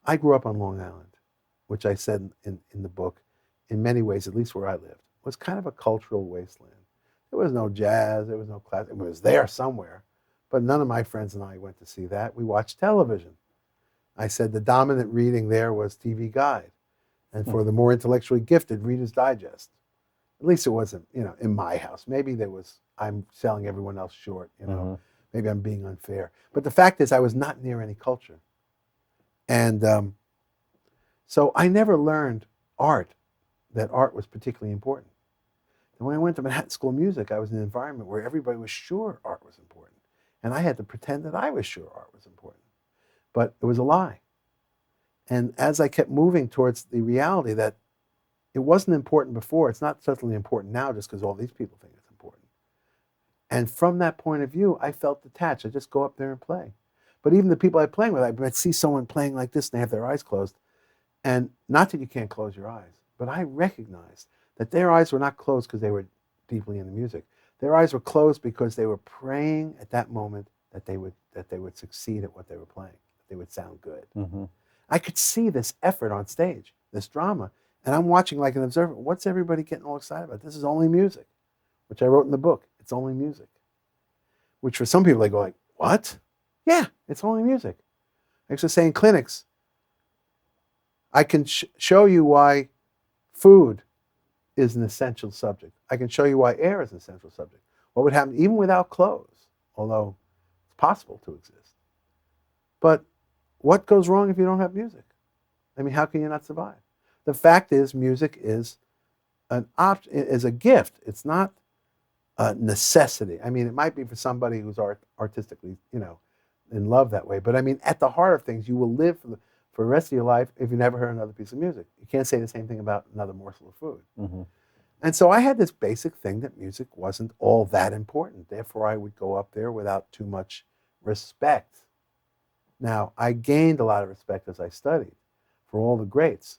I grew up on Long Island, which I said in the book, in many ways, at least where I lived, was kind of a cultural wasteland. There was no jazz, there was no class. It was there somewhere, but none of my friends and I went to see that. We watched television. I said the dominant reading there was TV Guide, and for the more intellectually gifted, Reader's Digest. At least it wasn't, in my house. Maybe there was, I'm selling everyone else short, Maybe I'm being unfair. But the fact is, I was not near any culture. And so I never learned that art was particularly important. And when I went to Manhattan School of Music, I was in an environment where everybody was sure art was important. And I had to pretend that I was sure art was important. But it was a lie. And as I kept moving towards the reality that it wasn't important before, it's not certainly important now just because all these people think it's important. And from that point of view, I felt detached. I just go up there and play. But even the people I'm playing with, I might see someone playing like this and they have their eyes closed. And not that you can't close your eyes, but I recognized that their eyes were not closed because they were deeply into music. Their eyes were closed because they were praying at that moment that they would succeed at what they were playing, that they would sound good. Mm-hmm. I could see this effort on stage, this drama, and I'm watching like an observer. What's everybody getting all excited about? This is only music, which I wrote in the book. It's only music. Which for some people, they go like, what? Yeah, it's only music. I used to say in clinics, I can show you why food is an essential subject. I can show you why air is an essential subject. What would happen even without clothes, although it's possible to exist. But what goes wrong if you don't have music? I mean, how can you not survive? The fact is, music is is a gift. It's not a necessity. I mean, it might be for somebody who's artistically, in love that way. But I mean, at the heart of things, you will live for the rest of your life if you never heard another piece of music. You can't say the same thing about another morsel of food. Mm-hmm. And so I had this basic thing that music wasn't all that important. Therefore, I would go up there without too much respect. Now, I gained a lot of respect as I studied for all the greats,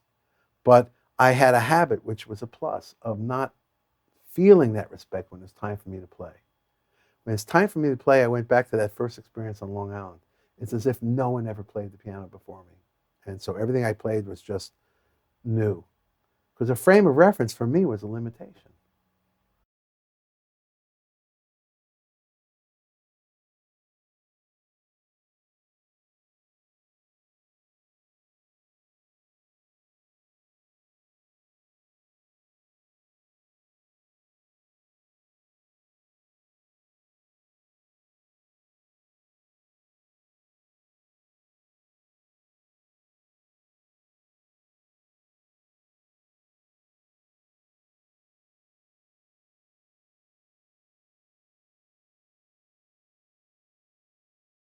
but I had a habit, which was a plus, of not feeling that respect when it's time for me to play. When it's time for me to play, I went back to that first experience on Long Island. It's as if no one ever played the piano before me. And so everything I played was just new. Because a frame of reference for me was a limitation.